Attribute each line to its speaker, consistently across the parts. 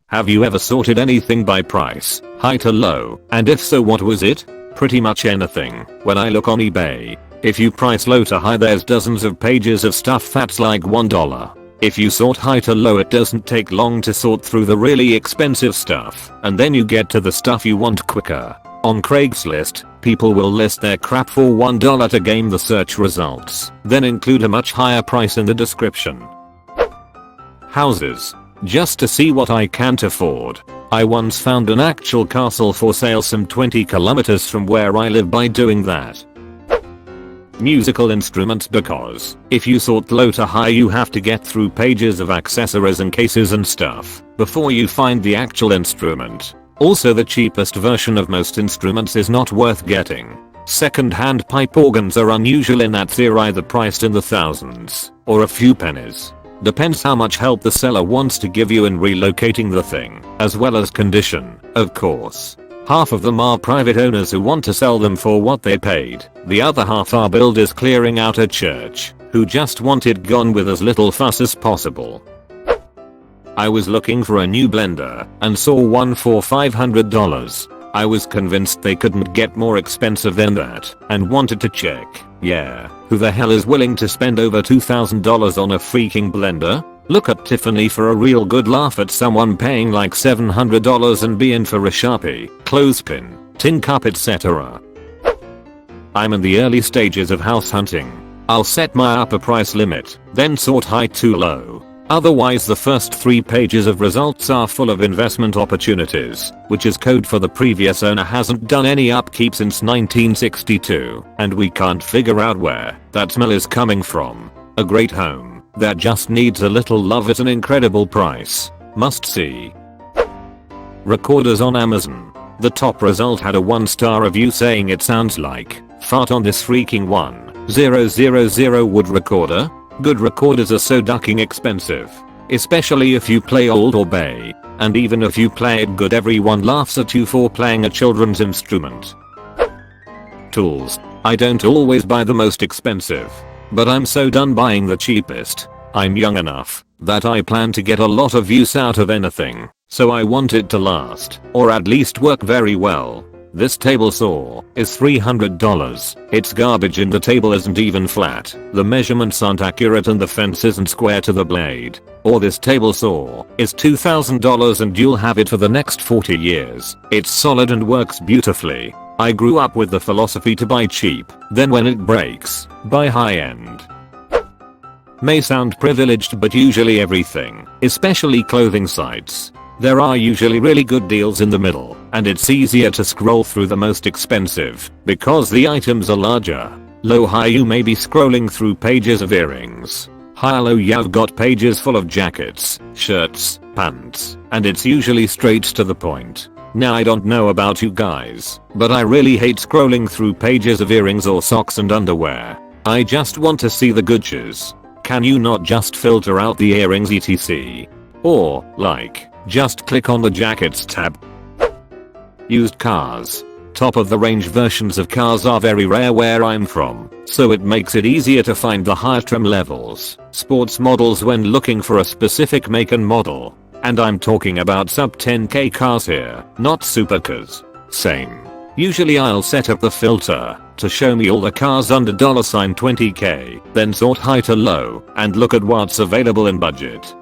Speaker 1: Have you ever sorted anything by price, high to low, and if so what was it? Pretty much anything. When I look on eBay, if you price low to high there's dozens of pages of stuff that's like $1. If you sort high to low it doesn't take long to sort through the really expensive stuff, and then you get to the stuff you want quicker. On Craigslist, people will list their crap for $1 to game the search results, then include a much higher price in the description. Houses. Just to see what I can't afford. I once found an actual castle for sale some 20 kilometers from where I live by doing that. Musical instruments, because if you sort low to high you have to get through pages of accessories and cases and stuff before you find the actual instrument. Also the cheapest version of most instruments is not worth getting. Second-hand pipe organs are unusual in that they're either priced in the thousands or a few pennies. Depends how much help the seller wants to give you in relocating the thing, as well as condition, of course. Half of them are private owners who want to sell them for what they paid. The other half are builders clearing out a church, who just want it gone with as little fuss as possible. I was looking for a new blender and saw one for $500. I was convinced they couldn't get more expensive than that and wanted to check. Yeah, who the hell is willing to spend over $2,000 on a freaking blender? Look at Tiffany for a real good laugh at someone paying like $700 and be in for a Sharpie, clothespin, tin cup etc. I'm in the early stages of house hunting. I'll set my upper price limit, then sort high to low. Otherwise the first 3 pages of results are full of investment opportunities, which is code for the previous owner hasn't done any upkeep since 1962, and we can't figure out where that smell is coming from. A great home that just needs a little love at an incredible price. Must see. Recorders on Amazon. The top result had a 1-star review saying it sounds like fart on this freaking 1000 wood recorder. Good recorders are so ducking expensive. Especially if you play old or bay. And even if you play it good everyone laughs at you for playing a children's instrument. Tools. I don't always buy the most expensive. But I'm so done buying the cheapest. I'm young enough that I plan to get a lot of use out of anything. So I want it to last. Or at least work very well. This table saw is $300. It's garbage and the table isn't even flat. The measurements aren't accurate and the fence isn't square to the blade. Or this table saw is $2,000 and you'll have it for the next 40 years. It's solid and works beautifully. I grew up with the philosophy to buy cheap, then when it breaks, buy high end. May sound privileged but usually everything, especially clothing sites. There are usually really good deals in the middle, and it's easier to scroll through the most expensive, because the items are larger. Low-high you may be scrolling through pages of earrings. High-low you've got pages full of jackets, shirts, pants, and it's usually straight to the point. Now I don't know about you guys, but I really hate scrolling through pages of earrings or socks and underwear. I just want to see the Gucci's. Can you not just filter out the earrings etc? Or, like, just click on the jackets tab. Used cars. Top of the range versions of cars are very rare where I'm from, so it makes it easier to find the higher trim levels, sports models when looking for a specific make and model. And I'm talking about sub 10k cars here, not supercars. Same. Usually I'll set up the filter to show me all the cars under $20k, then sort high to low and look at what's available in budget.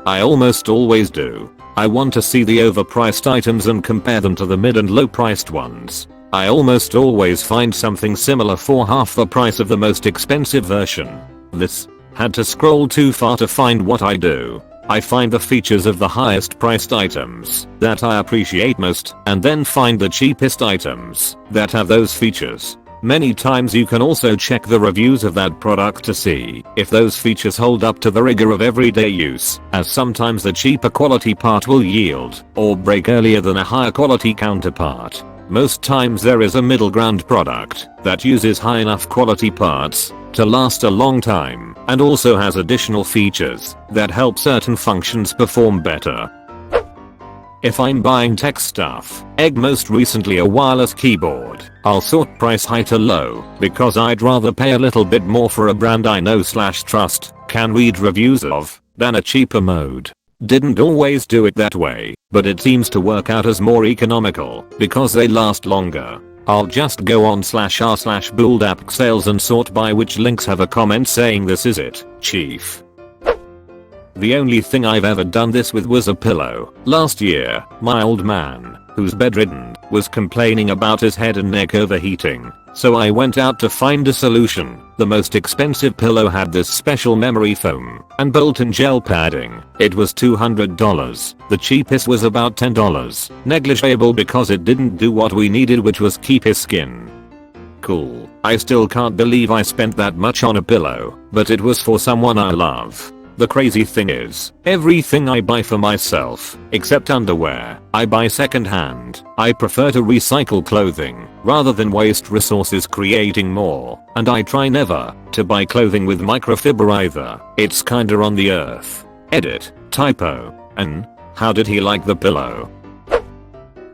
Speaker 1: I almost always do. I want to see the overpriced items and compare them to the mid and low priced ones. I almost always find something similar for half the price of the most expensive version. This had to scroll too far to find what I do. I find the features of the highest priced items that I appreciate most and then find the cheapest items that have those features. Many times you can also check the reviews of that product to see if those features hold up to the rigor of everyday use, as sometimes the cheaper quality part will yield or break earlier than a higher quality counterpart. Most times there is a middle ground product that uses high enough quality parts to last a long time and also has additional features that help certain functions perform better. If I'm buying tech stuff, most recently a wireless keyboard, I'll sort price high to low because I'd rather pay a little bit more for a brand I know/trust, can read reviews of, than a cheaper mode. Didn't always do it that way, but it seems to work out as more economical because they last longer. I'll just go on /r/buildapp sales and sort by which links have a comment saying this is it, chief. The only thing I've ever done this with was a pillow. Last year, my old man, who's bedridden, was complaining about his head and neck overheating, so I went out to find a solution. The most expensive pillow had this special memory foam and built-in gel padding. It was $200. The cheapest was about $10. Negligible because it didn't do what we needed, which was keep his skin cool. I still can't believe I spent that much on a pillow, but it was for someone I love. The crazy thing is, everything I buy for myself, except underwear, I buy secondhand. I prefer to recycle clothing rather than waste resources creating more, and I try never to buy clothing with microfiber either. It's kinda on the earth. Edit, typo, and how did he like the pillow?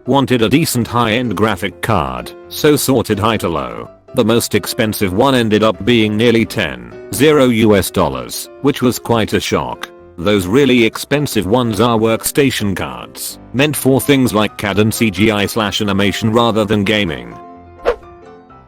Speaker 1: Wanted a decent high-end graphic card, so sorted high to low. The most expensive one ended up being nearly $10 US, which was quite a shock. Those really expensive ones are workstation cards, meant for things like CAD and CGI/animation rather than gaming.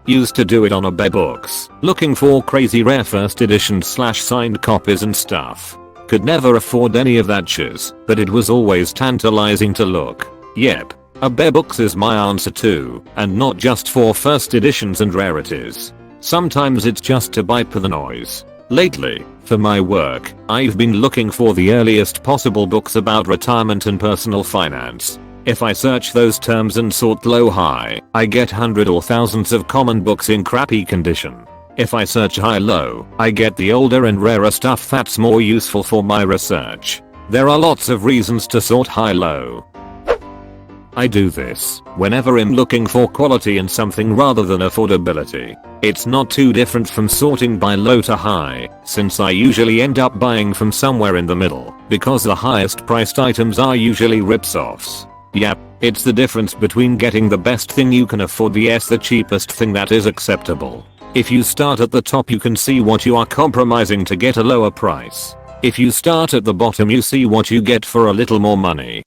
Speaker 1: Used to do it on eBay books, looking for crazy rare first edition/signed copies and stuff. Could never afford any of that shiz, but it was always tantalizing to look. Yep. eBay books is my answer too, and not just for first editions and rarities. Sometimes it's just to buy for the noise. Lately, for my work, I've been looking for the earliest possible books about retirement and personal finance. If I search those terms and sort low-high, I get hundreds or thousands of common books in crappy condition. If I search high-low, I get the older and rarer stuff that's more useful for my research. There are lots of reasons to sort high-low. I do this whenever I'm looking for quality in something rather than affordability. It's not too different from sorting by low to high, since I usually end up buying from somewhere in the middle, because the highest priced items are usually rips-offs. Yep, it's the difference between getting the best thing you can afford vs the cheapest thing that is acceptable. If you start at the top, you can see what you are compromising to get a lower price. If you start at the bottom, you see what you get for a little more money.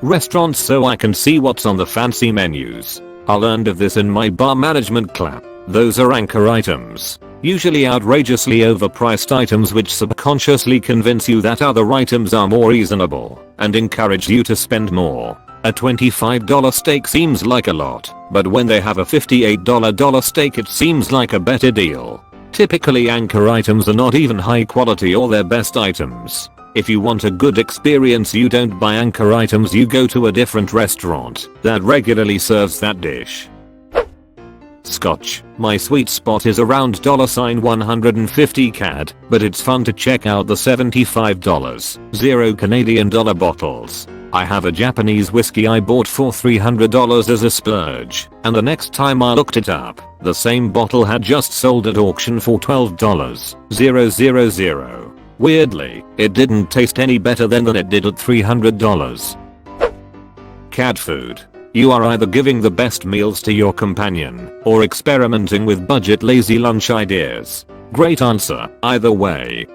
Speaker 1: Restaurants, so I can see what's on the fancy menus. I learned of this in my bar management class. Those are anchor items, usually outrageously overpriced items which subconsciously convince you that other items are more reasonable and encourage you to spend more. A $25 steak seems like a lot, but when they have a $58 steak it seems like a better deal. Typically anchor items are not even high quality or their best items. If you want a good experience, you don't buy anchor items, you go to a different restaurant that regularly serves that dish. Scotch. My sweet spot is around $150 CAD, but it's fun to check out the $75, $0 Canadian dollar bottles. I have a Japanese whiskey I bought for $300 as a splurge, and the next time I looked it up, the same bottle had just sold at auction for $12,000. Weirdly, it didn't taste any better than it did at $300. Cat food. You are either giving the best meals to your companion or experimenting with budget lazy lunch ideas. Great answer, either way.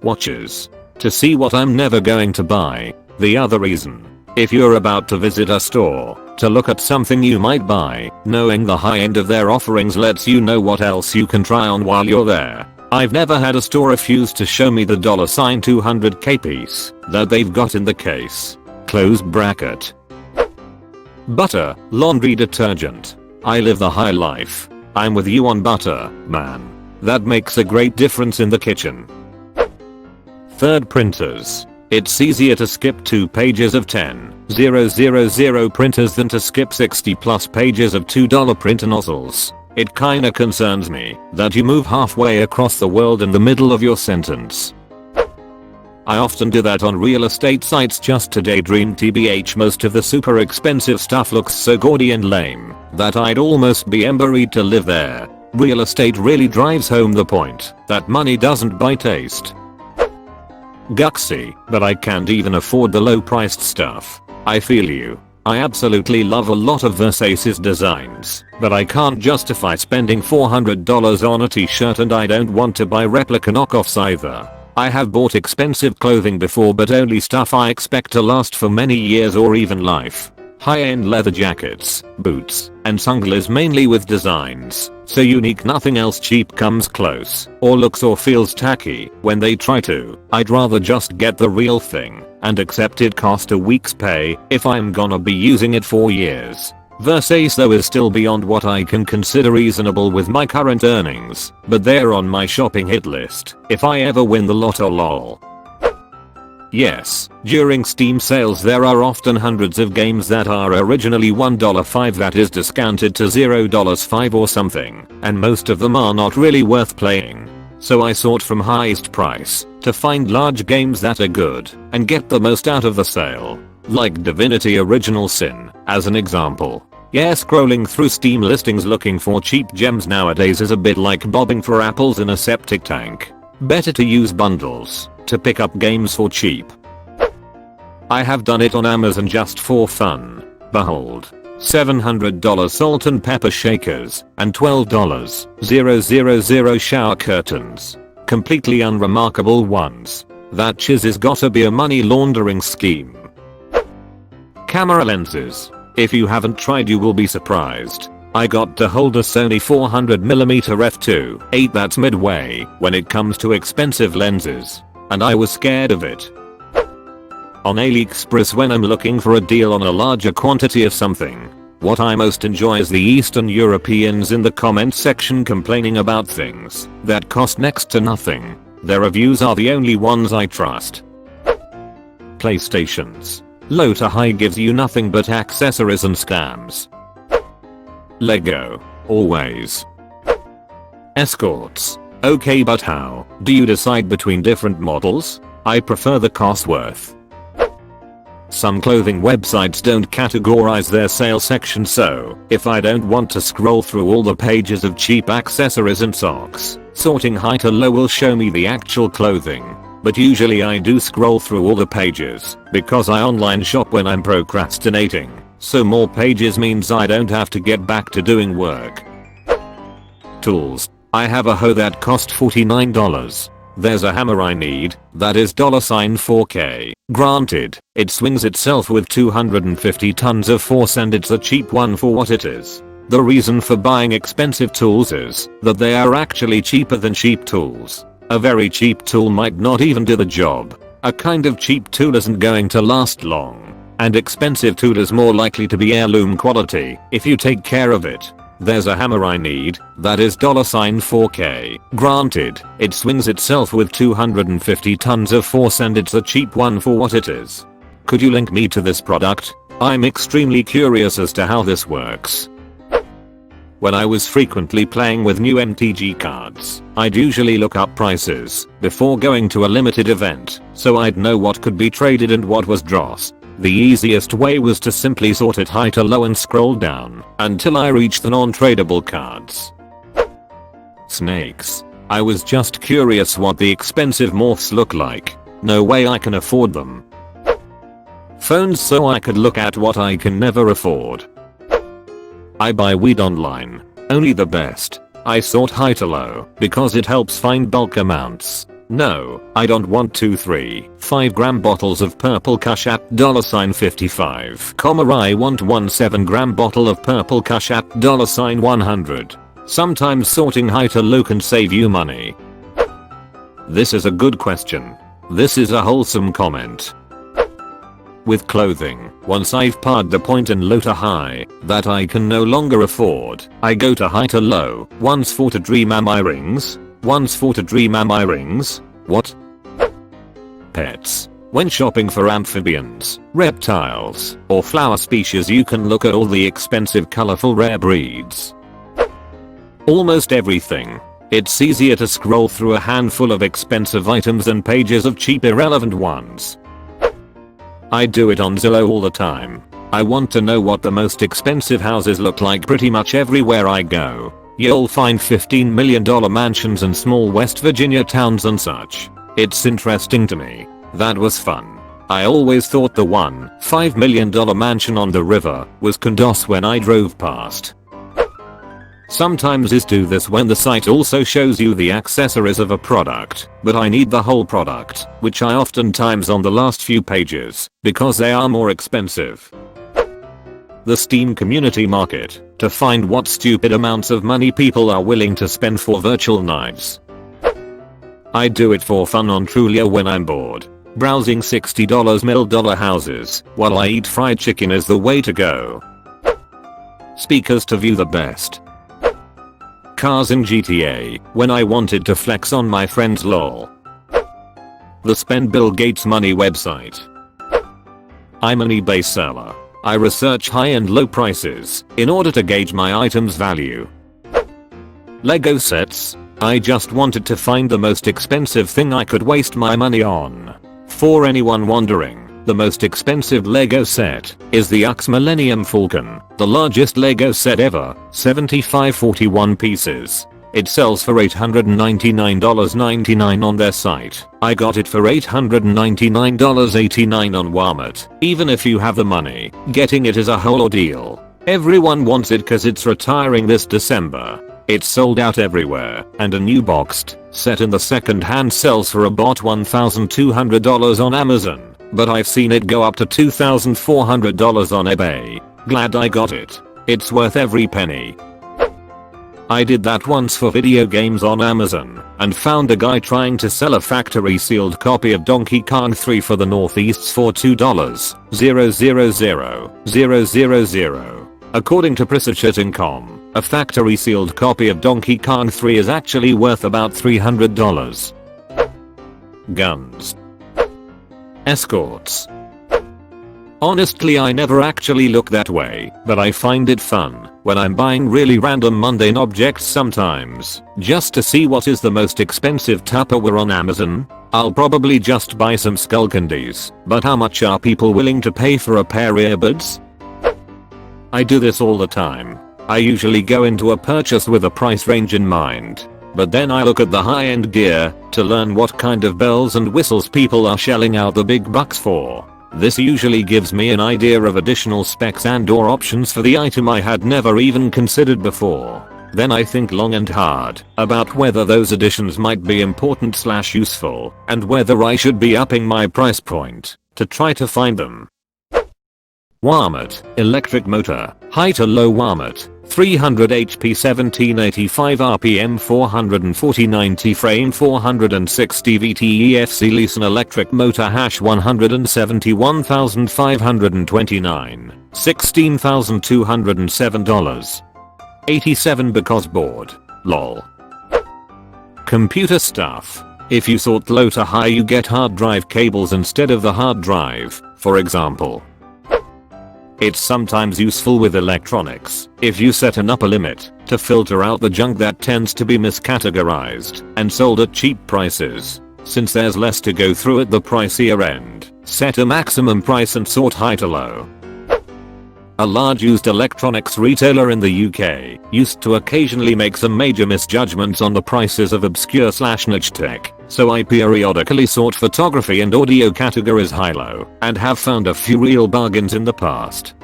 Speaker 1: Watches. To see what I'm never going to buy. The other reason. If you're about to visit a store to look at something you might buy, knowing the high end of their offerings lets you know what else you can try on while you're there. I've never had a store refuse to show me the $200K piece that they've got in the case. Close bracket. Butter, laundry detergent. I live the high life. I'm with you on butter, man. That makes a great difference in the kitchen. Third, printers. It's easier to skip 2 pages of 10,000 printers than to skip 60 plus pages of $2 printer nozzles. It kinda concerns me that you move halfway across the world in the middle of your sentence. I often do that on real estate sites just to daydream. TBH, most of the super expensive stuff looks so gaudy and lame that I'd almost be emburied to live there. Real estate really drives home the point that money doesn't buy taste. Gutsy, but I can't even afford the low priced stuff. I feel you. I absolutely love a lot of Versace's designs, but I can't justify spending $400 on a t-shirt, and I don't want to buy replica knockoffs either. I have bought expensive clothing before, but only stuff I expect to last for many years or even life. High-end leather jackets, boots, and sunglasses, mainly with designs so unique nothing else cheap comes close or looks or feels tacky when they try to. I'd rather just get the real thing and accept it cost a week's pay if I'm gonna be using it for years. Versace though is still beyond what I can consider reasonable with my current earnings, but they're on my shopping hit list if I ever win the lotto lol. Yes, during Steam sales there are often hundreds of games that are originally $1.05 that is discounted to $0.05 or something, and most of them are not really worth playing. So I sort from highest price to find large games that are good and get the most out of the sale. Like Divinity Original Sin, as an example. Yeah, scrolling through Steam listings looking for cheap gems nowadays is a bit like bobbing for apples in a septic tank. Better to use bundles to pick up games for cheap. I have done it on Amazon just for fun. Behold. $700 salt and pepper shakers and $12,000 shower curtains. Completely unremarkable ones. That chiz is gotta be a money laundering scheme. Camera lenses. If you haven't tried you will be surprised. I got to hold a Sony 400mm f2.8 that's midway when it comes to expensive lenses. And I was scared of it. On AliExpress when I'm looking for a deal on a larger quantity of something, what I most enjoy is the Eastern Europeans in the comment section complaining about things that cost next to nothing. Their reviews are the only ones I trust. PlayStations. Low to high gives you nothing but accessories and scams. Lego. Always. Escorts. Okay, but how do you decide between different models? I prefer the cost worth. Some clothing websites don't categorize their sale section, so if I don't want to scroll through all the pages of cheap accessories and socks, sorting high to low will show me the actual clothing. But usually I do scroll through all the pages because I online shop when I'm procrastinating, so more pages means I don't have to get back to doing work. Tools. I have a hoe that cost $49. There's a hammer I need that is $4K. Granted, it swings itself with 250 tons of force and it's a cheap one for what it is. The reason for buying expensive tools is that they are actually cheaper than cheap tools. A very cheap tool might not even do the job. A kind of cheap tool isn't going to last long. And expensive tool is more likely to be heirloom quality if you take care of it. There's a hammer I need that is $4K. Granted, it swings itself with 250 tons of force and it's a cheap one for what it is. Could you link me to this product? I'm extremely curious as to how this works. When I was frequently playing with new MTG cards, I'd usually look up prices before going to a limited event so I'd know what could be traded and what was dross. The easiest way was to simply sort it high to low and scroll down until I reached the non-tradable cards. Snakes. I was just curious what the expensive morphs look like. No way I can afford them. Phones so I could look at what I can never afford. I buy weed online. Only the best. I sort high to low because it helps find bulk amounts. No, I don't want 2, 3, 5 gram bottles of purple kush at $55, I want 1 7 gram bottle of purple kush at $100. Sometimes sorting high to low can save you money. This is a good question. This is a wholesome comment. With clothing, once I've passed the point in low to high that I can no longer afford, I go to high to low. Once for to dream am I rings? Once for to dream am I rings? What? Pets. When shopping for amphibians, reptiles, or flower species you can look at all the expensive colorful rare breeds. Almost everything. It's easier to scroll through a handful of expensive items than pages of cheap irrelevant ones. I do it on Zillow all the time. I want to know what the most expensive houses look like pretty much everywhere I go. You'll find $15 million mansions in small West Virginia towns and such. It's interesting to me. That was fun. I always thought the $5 million mansion on the river was condos when I drove past. Sometimes is do this when the site also shows you the accessories of a product, but I need the whole product, which I oftentimes on the last few pages, because they are more expensive. The Steam community market, to find what stupid amounts of money people are willing to spend for virtual knives. I do it for fun on Trulia when I'm bored. Browsing $60 mil houses while I eat fried chicken is the way to go. Speakers to view the best. Cars in GTA when I wanted to flex on my friends lol. The Spend Bill Gates Money website. I'm an eBay seller. I research high and low prices in order to gauge my item's value. Lego sets. I just wanted to find the most expensive thing I could waste my money on. For anyone wondering, the most expensive Lego set is the UX Millennium Falcon, the largest Lego set ever, 7541 pieces. It sells for $899.99 on their site. I got it for $899.89 on Walmart. Even if you have the money, getting it is a whole ordeal. Everyone wants it cause it's retiring this December. It's sold out everywhere, and a new boxed set in the second hand sells for about $1,200 on Amazon, but I've seen it go up to $2,400 on eBay. Glad I got it. It's worth every penny. I did that once for video games on Amazon and found a guy trying to sell a factory sealed copy of Donkey Kong 3 for the Northeasts for $2,000,000. According to Precision.com, a factory sealed copy of Donkey Kong 3 is actually worth about $300. Guns. Escorts. Honestly, I never actually look that way, but I find it fun when I'm buying really random mundane objects sometimes, just to see what is the most expensive Tupperware on Amazon. I'll probably just buy some skull candies, but how much are people willing to pay for a pair of earbuds? I do this all the time. I usually go into a purchase with a price range in mind, but then I look at the high-end gear to learn what kind of bells and whistles people are shelling out the big bucks for. This usually gives me an idea of additional specs and/or options for the item I had never even considered before. Then I think long and hard about whether those additions might be important/useful and whether I should be upping my price point to try to find them. Walmart, electric motor, high to low Walmart, 300 HP 1785 RPM 440 90 frame 460 VT EFC Leeson electric motor $171,529, $16,207. 87 because bored, lol. Computer stuff. If you sort low to high you get hard drive cables instead of the hard drive, for example. It's sometimes useful with electronics if you set an upper limit to filter out the junk that tends to be miscategorized and sold at cheap prices. Since there's less to go through at the pricier end, set a maximum price and sort high to low. A large used electronics retailer in the UK used to occasionally make some major misjudgments on the prices of obscure/niche tech, so I periodically sort photography and audio categories high-low and have found a few real bargains in the past.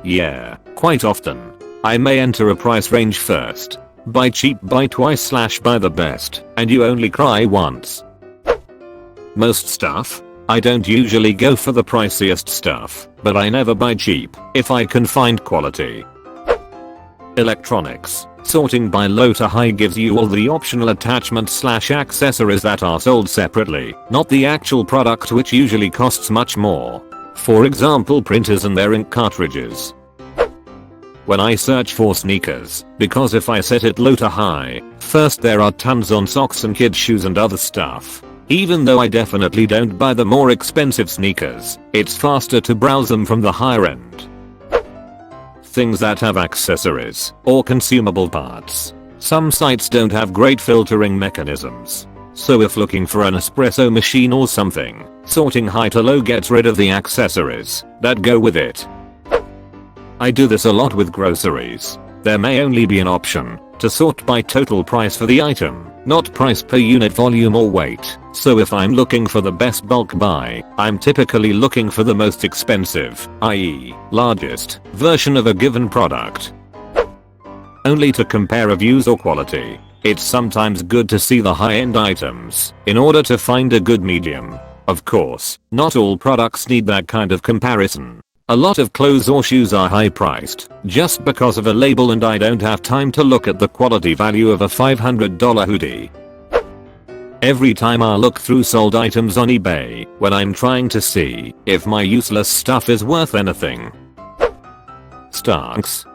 Speaker 1: Yeah, quite often. I may enter a price range first. Buy cheap, buy twice/buy the best, and you only cry once. Most stuff. I don't usually go for the priciest stuff, but I never buy cheap if I can find quality. Electronics. Sorting by low to high gives you all the optional attachments/accessories that are sold separately, not the actual product, which usually costs much more. For example, printers and their ink cartridges. When I search for sneakers, because if I set it low to high, first there are tons on socks and kids shoes and other stuff. Even though I definitely don't buy the more expensive sneakers, it's faster to browse them from the higher end. Things that have accessories or consumable parts. Some sites don't have great filtering mechanisms. So if looking for an espresso machine or something, sorting high to low gets rid of the accessories that go with it. I do this a lot with groceries. There may only be an option to sort by total price for the item, not price per unit, volume or weight. So if I'm looking for the best bulk buy, I'm typically looking for the most expensive, i.e., largest, version of a given product. only to compare reviews or quality. It's sometimes good to see the high-end items in order to find a good medium. Of course, not all products need that kind of comparison. A lot of clothes or shoes are high priced just because of a label, and I don't have time to look at the quality value of a $500 hoodie. Every time I look through sold items on eBay when I'm trying to see if my useless stuff is worth anything. Stocks.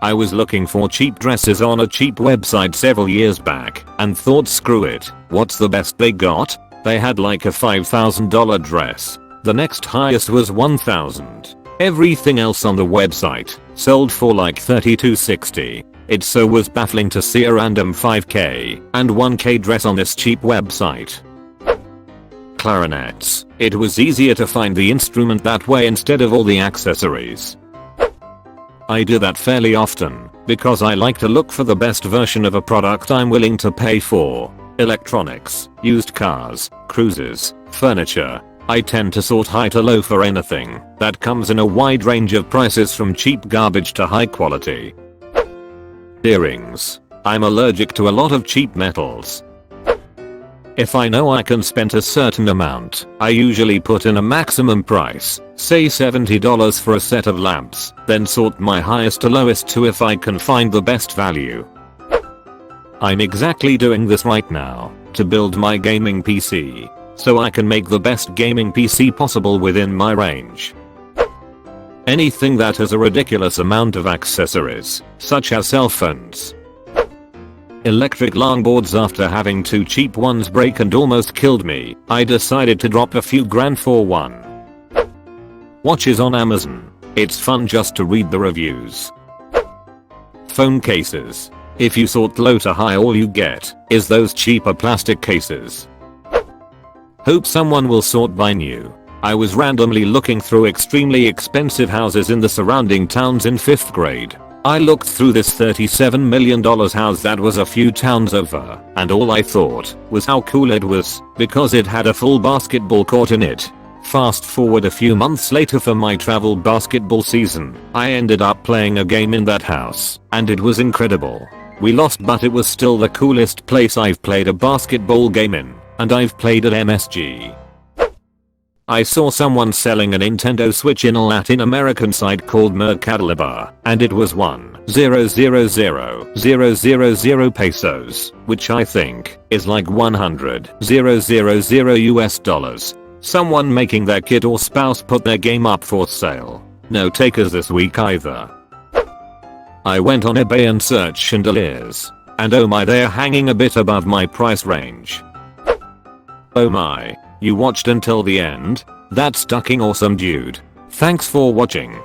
Speaker 1: I was looking for cheap dresses on a cheap website several years back and thought, screw it, what's the best they got? They had like a $5,000 dress. The next highest was $1,000. Everything else on the website sold for like $3,260. It so was baffling to see a random $5K and $1K dress on this cheap website. Clarinets. It was easier to find the instrument that way instead of all the accessories. I do that fairly often because I like to look for the best version of a product I'm willing to pay for. Electronics, used cars, cruises, furniture. I tend to sort high to low for anything that comes in a wide range of prices from cheap garbage to high quality. Earrings. I'm allergic to a lot of cheap metals. If I know I can spend a certain amount, I usually put in a maximum price, say $70 for a set of lamps, then sort my highest to lowest to if I can find the best value. I'm exactly doing this right now to build my gaming PC, so I can make the best gaming PC possible within my range. Anything that has a ridiculous amount of accessories, such as cell phones. Electric longboards. After having 2 cheap ones break and almost killed me, I decided to drop a few grand for one. Watches on Amazon. It's fun just to read the reviews. Phone cases. If you sort low to high, all you get is those cheaper plastic cases. Hope someone will sort by new. I was randomly looking through extremely expensive houses in the surrounding towns in 5th grade. I looked through this $37 million house that was a few towns over, and all I thought was how cool it was because it had a full basketball court in it. Fast forward a few months later for my travel basketball season, I ended up playing a game in that house, and it was incredible. We lost, but it was still the coolest place I've played a basketball game in, and I've played at MSG. I saw someone selling a Nintendo Switch in a Latin American site called Mercado Libre, and it was 1,000,000 pesos, which I think is like 100,000 US dollars. Someone making their kid or spouse put their game up for sale. No takers this week either. I went on eBay and searched chandeliers, and oh my, they're hanging a bit above my price range. Oh my. You watched until the end? That's fucking awesome, dude. Thanks for watching.